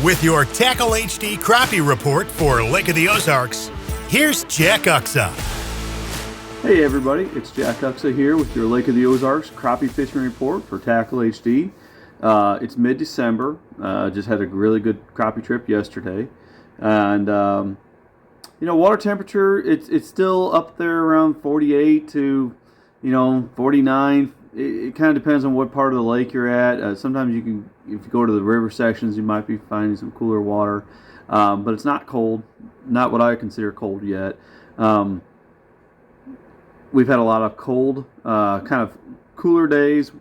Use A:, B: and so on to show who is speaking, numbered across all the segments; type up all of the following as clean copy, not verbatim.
A: With your Tackle HD Crappie Report for Lake of the Ozarks, here's Jack Uxa.
B: Hey everybody, it's Jack Uxa here with your Lake of the Ozarks Crappie Fishing Report for Tackle HD. It's mid-December. Just had a really good crappie trip yesterday. And, water temperature, it's still up there around 48 to, 49. It kind of depends on what part of the lake you're at. Sometimes you can, if you go to the river sections, you might be finding some cooler water. But it's not cold, not what I consider cold yet. We've had a lot of cold, kind of cooler days,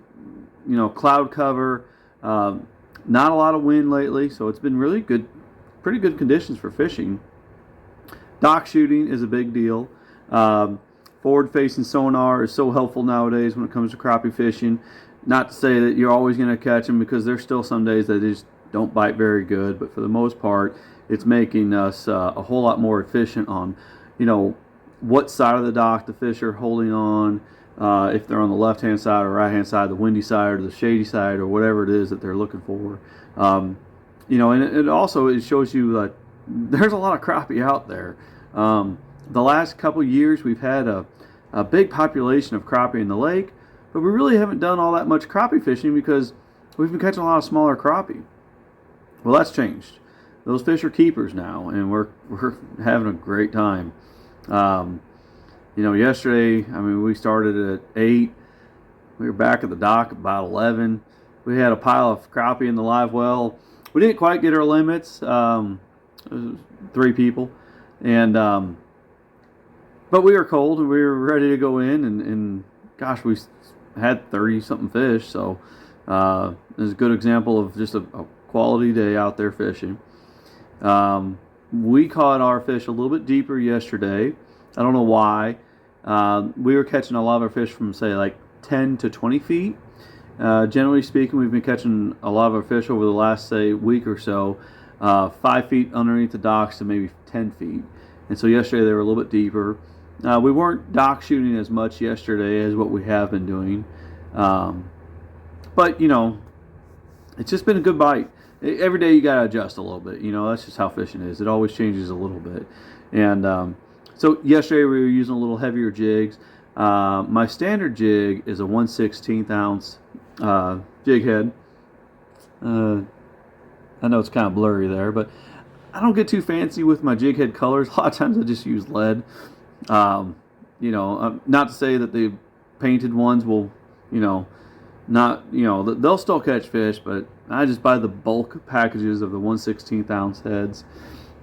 B: cloud cover, not a lot of wind lately, so it's been really good, pretty good conditions for fishing. Dock shooting is a big deal. Forward-facing sonar is so helpful nowadays when it comes to crappie fishing. Not to say that you're always going to catch them, because there's still some days that they just don't bite very good, but for the most part, it's making us a whole lot more efficient on, what side of the dock the fish are holding on, if they're on the left-hand side or right-hand side, the windy side or the shady side, or whatever it is that they're looking for. And it also shows you that there's a lot of crappie out there. The last couple years we've had a big population of crappie in the lake, but we really haven't done all that much crappie fishing because we've been catching a lot of smaller crappie. Well, that's changed. Those fish are keepers now, and we're having a great time. Yesterday, we started at 8. We were back at the dock about 11. We had a pile of crappie in the live well. We didn't quite get our limits. It was 3 people, and but we were cold and we were ready to go in, and gosh, we had 30-something fish. So it was a good example of just a quality day out there fishing. We caught our fish a little bit deeper yesterday. I don't know why. We were catching a lot of our fish from, say, like 10 to 20 feet. Generally speaking, we've been catching a lot of our fish over the last, say, week or so, 5 feet underneath the docks to maybe 10 feet. And so yesterday they were a little bit deeper. We weren't dock shooting as much yesterday as what we have been doing. But, it's just been a good bite. Every day you got to adjust a little bit. That's just how fishing is. It always changes a little bit. And so yesterday we were using a little heavier jigs. My standard jig is a 1/16 ounce jig head. I know it's kind of blurry there, but I don't get too fancy with my jig head colors. A lot of times I just use lead. Not to say that the painted ones will, they'll still catch fish, but I just buy the bulk packages of the 1/16 ounce heads.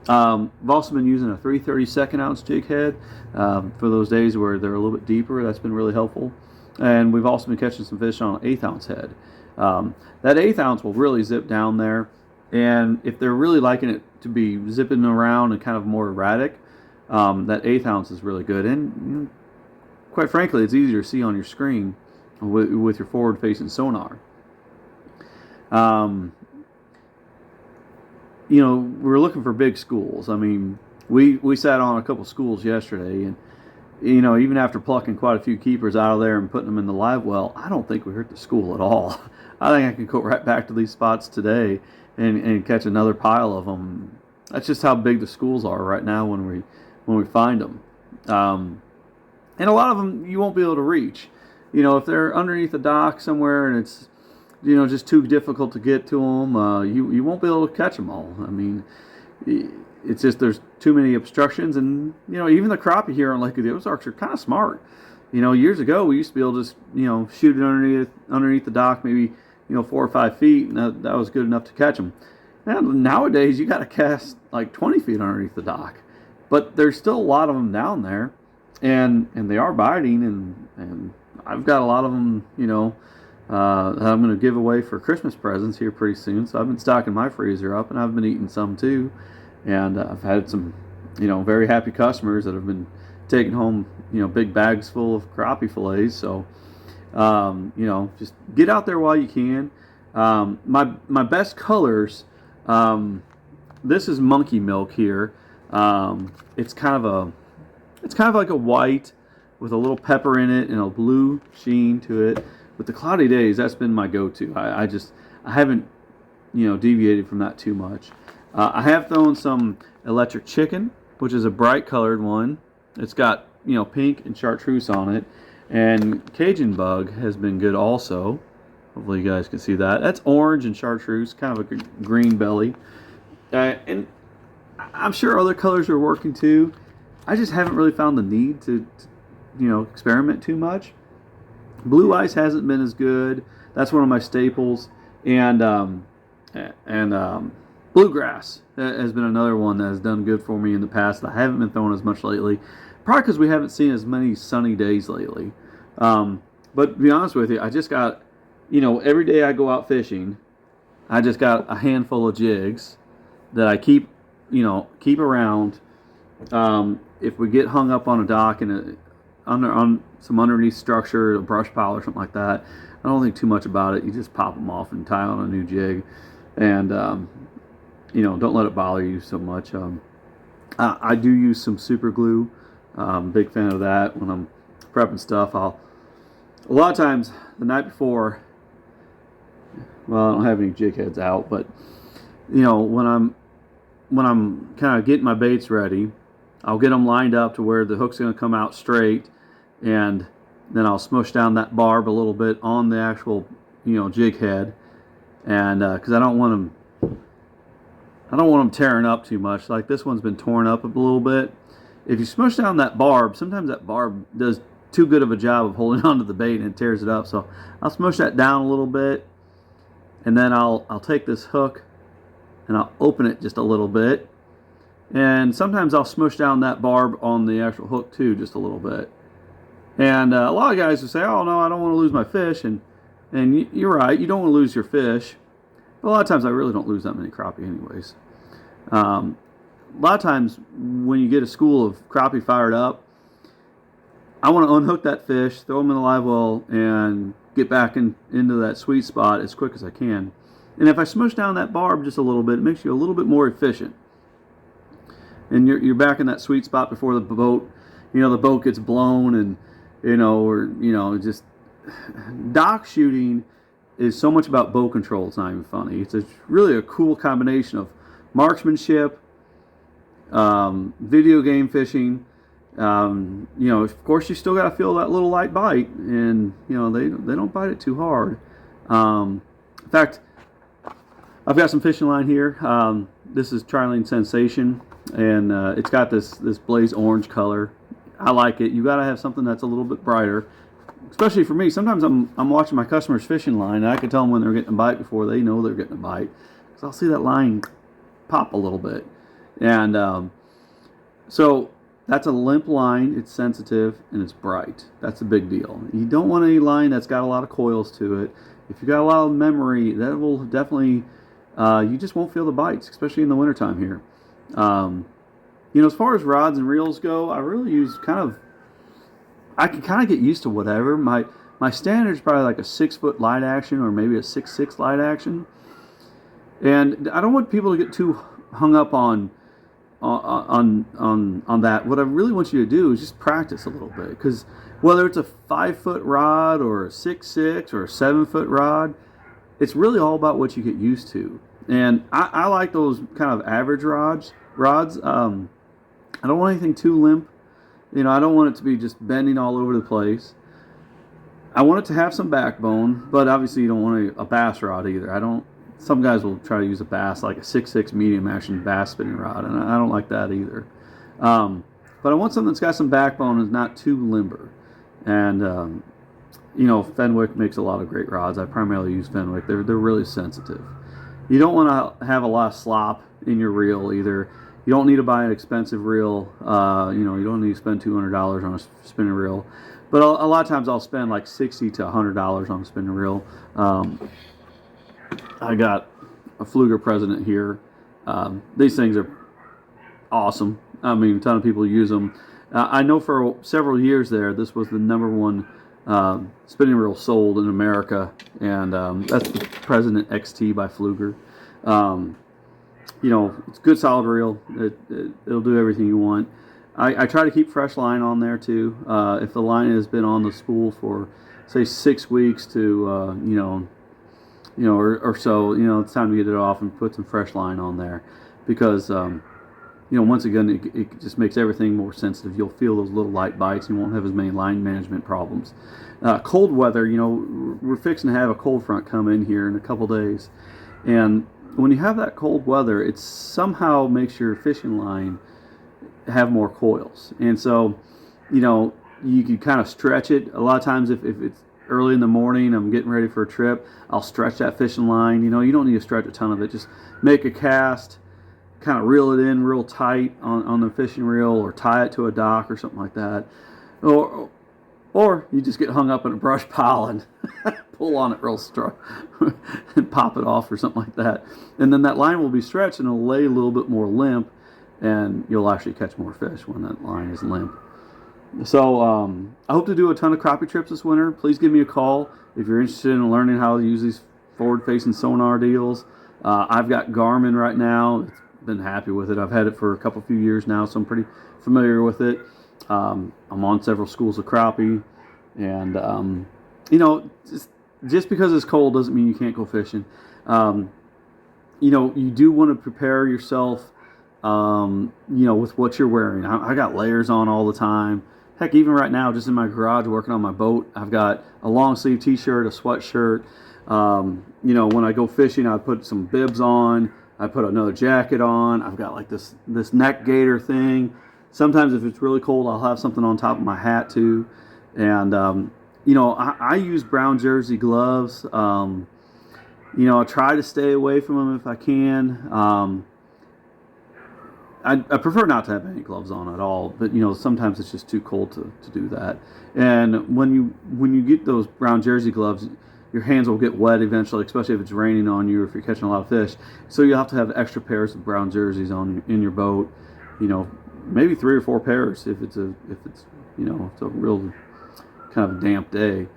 B: I've also been using a 3/32 ounce jig head for those days where they're a little bit deeper. That's been really helpful. And we've also been catching some fish on an 1/8 ounce head. That 1/8 ounce will really zip down there. And if they're really liking it to be zipping around and kind of more erratic, that 1/8 ounce is really good. And quite frankly, it's easier to see on your screen with your forward-facing sonar. We're looking for big schools. We sat on a couple schools yesterday, and even after plucking quite a few keepers out of there and putting them in the live well, I don't think we hurt the school at all. I think I could go right back to these spots today and catch another pile of them. That's just how big the schools are right now when we find them. And a lot of them you won't be able to reach. If they're underneath the dock somewhere and it's just too difficult to get to them, you won't be able to catch them all. It's just there's too many obstructions, and even the crappie here on Lake of the Ozarks are kind of smart. Years ago we used to be able to just shoot it underneath the dock, maybe 4 or 5 feet, and that was good enough to catch them. Nowadays you got to cast like 20 feet underneath the dock, but there's still a lot of them down there, and they are biting, and I've got a lot of them that I'm going to give away for Christmas presents here pretty soon. So I've been stocking my freezer up, and I've been eating some too. And I've had some, very happy customers that have been taking home, big bags full of crappie fillets. So, just get out there while you can. My best colors, this is monkey milk here. It's kind of like a white with a little pepper in it and a blue sheen to it. With the cloudy days, that's been my go-to. I haven't, deviated from that too much. I have thrown some electric chicken, which is a bright colored one. It's got pink and chartreuse on it, and Cajun bug has been good also. Hopefully you guys can see that. That's orange and chartreuse, kind of a green belly. And I'm sure other colors are working too. I just haven't really found the need to experiment too much. Blue ice hasn't been as good. That's one of my staples. And bluegrass has been another one that has done good for me in the past. I haven't been throwing as much lately, probably because we haven't seen as many sunny days lately. But to be honest with you, I just got, every day I go out fishing, I just got a handful of jigs that I keep around. If we get hung up on a dock and on some underneath structure, a brush pile or something like that, I don't think too much about it. You just pop them off and tie on a new jig, and don't let it bother you so much. I do use some super glue. Big fan of that when I'm prepping stuff. A lot of times the night before, well, I don't have any jig heads out, but when I'm kind of getting my baits ready, I'll get them lined up to where the hook's going to come out straight, and then I'll smush down that barb a little bit on the actual jig head, and because I don't want them tearing up too much. Like this one's been torn up a little bit. If you smush down that barb, sometimes that barb does too good of a job of holding onto the bait and it tears it up. So I'll smush that down a little bit, and then I'll take this hook and I'll open it just a little bit. And sometimes I'll smush down that barb on the actual hook too, just a little bit. And a lot of guys will say, "Oh no, I don't want to lose my fish," and you're right, you don't want to lose your fish. But a lot of times I really don't lose that many crappie anyways. A lot of times when you get a school of crappie fired up, I want to unhook that fish, throw them in the live well, and get back into that sweet spot as quick as I can. And if I smush down that barb just a little bit, it makes you a little bit more efficient. And you're back in that sweet spot before the boat, the boat gets blown, and just dock shooting is so much about bow control. It's not even funny. It's really a cool combination of marksmanship, video game fishing. Of course, you still got to feel that little light bite, and they don't bite it too hard. In fact, I've got some fishing line here. This is Trilene Sensation, and it's got this blaze orange color. I like it. You got to have something that's a little bit brighter, especially for me. Sometimes I'm watching my customers' fishing line, and I can tell them when they're getting a bite before they know they're getting a bite, because I'll see that line pop a little bit. And so that's a limp line. It's sensitive and it's bright. That's a big deal. You don't want any line that's got a lot of coils to it. If you got a lot of memory, that will definitely you just won't feel the bites, especially in the wintertime here. As far as rods and reels go, I really use I can kind of get used to whatever. My standard is probably like a 6-foot light action, or maybe a 6.6 light action. And I don't want people to get too hung up on that. What I really want you to do is just practice a little bit, because whether it's a 5-foot rod or a 6.6 or a 7-foot rod, it's really all about what you get used to. And I like those kind of average rods. I don't want anything too limp. I don't want it to be just bending all over the place. I want it to have some backbone, but obviously you don't want a bass rod either. Some guys will try to use a bass, like a 6.6 medium action bass spinning rod, and I don't like that either. But I want something that's got some backbone and is not too limber. And Fenwick makes a lot of great rods. I primarily use Fenwick. They're really sensitive. You don't want to have a lot of slop in your reel either. You don't need to buy an expensive reel. You don't need to spend $200 on a spinning reel. But a lot of times I'll spend like $60 to $100 on a spinning reel. I got a Fluger President here. These things are awesome. I mean, a ton of people use them. I know for several years there, this was the #1 spinning reel sold in America, and that's the President XT by Fluger. It's a good solid reel. It'll do everything you want. I try to keep fresh line on there too. If the line has been on the spool for, say, 6 weeks to or so, it's time to get it off and put some fresh line on there, because once again, it just makes everything more sensitive. You'll feel those little light bites, and you won't have as many line management problems. Cold weather, we're fixing to have a cold front come in here in a couple days, and when you have that cold weather, it somehow makes your fishing line have more coils, and so you can kind of stretch it. A lot of times, if it's early in the morning, I'm getting ready for a trip, I'll stretch that fishing line. You don't need to stretch a ton of it. Just make a cast, kind of reel it in real tight on the fishing reel, or tie it to a dock or something like that. Or you just get hung up in a brush pile and pull on it real strong and pop it off or something like that. And then that line will be stretched and it'll lay a little bit more limp, and you'll actually catch more fish when that line is limp. So I hope to do a ton of crappie trips this winter. Please give me a call if you're interested in learning how to use these forward-facing sonar deals. I've got Garmin right now. Been happy with it. I've had it for a few years now, so I'm pretty familiar with it. I'm on several schools of crappie, and just because it's cold doesn't mean you can't go fishing. You do want to prepare yourself, with what you're wearing. I got layers on all the time. Heck, even right now, just in my garage working on my boat, I've got a long sleeve t-shirt, a sweatshirt. When I go fishing, I put some bibs on. I put another jacket on. I've got like this neck gaiter thing. Sometimes if it's really cold, I'll have something on top of my hat too. And, I use brown jersey gloves. I try to stay away from them if I can. I prefer not to have any gloves on at all, but sometimes it's just too cold to do that. And when you get those brown jersey gloves, your hands will get wet eventually, especially if it's raining on you or if you're catching a lot of fish. So you'll have to have extra pairs of brown jerseys on in your boat. Maybe 3 or 4 pairs if it's a real kind of a damp day.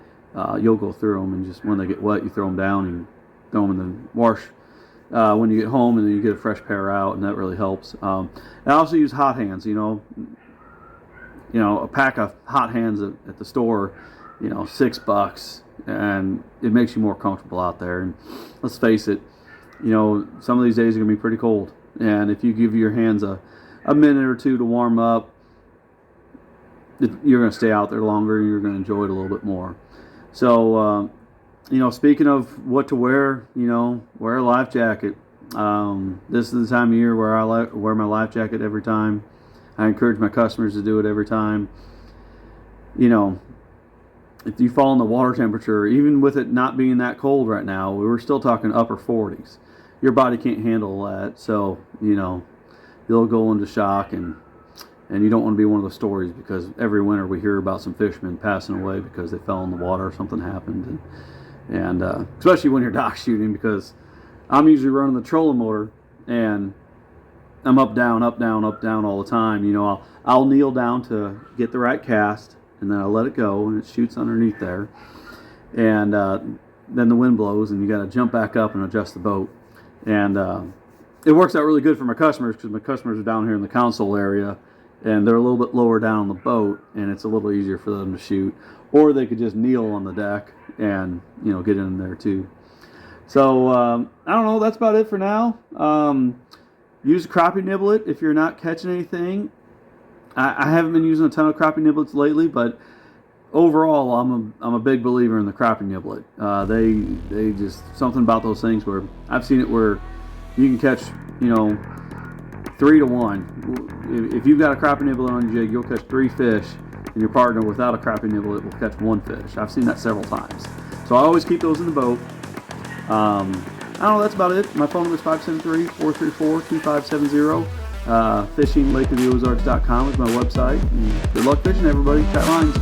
B: You'll go through them, and just when they get wet, you throw them down and throw them in the wash when you get home, and then you get a fresh pair out, and that really helps. I also use hot hands. A pack of hot hands at the store, $6, and it makes you more comfortable out there. And let's face it, some of these days are gonna be pretty cold, and if you give your hands a minute or two to warm up, you're gonna stay out there longer, and you're gonna enjoy it a little bit more. So speaking of what to wear, wear a life jacket. This is the time of year where I wear my life jacket every time. I encourage my customers to do it every time. If you fall in the water temperature, even with it not being that cold right now, we were still talking upper 40s. Your body can't handle that, so you'll go into shock, and you don't want to be one of those stories, because every winter we hear about some fishermen passing away because they fell in the water or something happened, and especially when you're dock shooting, because I'm usually running the trolling motor, and I'm up, down, up, down, up, down all the time. I'll kneel down to get the right cast, and then I let it go, and it shoots underneath there, and then the wind blows, and you got to jump back up and adjust the boat, and it works out really good for my customers, because my customers are down here in the console area, and they're a little bit lower down on the boat, and it's a little easier for them to shoot, or they could just kneel on the deck and get in there too. So I don't know, that's about it for now. Use a crappie niblet if you're not catching anything. I haven't been using a ton of crappie niblets lately, but overall, I'm a big believer in the crappie niblet. They just, something about those things where I've seen it where you can catch 3 to 1. If you've got a crappie niblet on your jig, you'll catch 3 fish, and your partner without a crappie niblet will catch 1 fish. I've seen that several times. So I always keep those in the boat. I don't know, that's about it. My phone number is 573-434-2570. FishingLakeoftheOzarks.com is my website. And good luck fishing, everybody. Tight lines.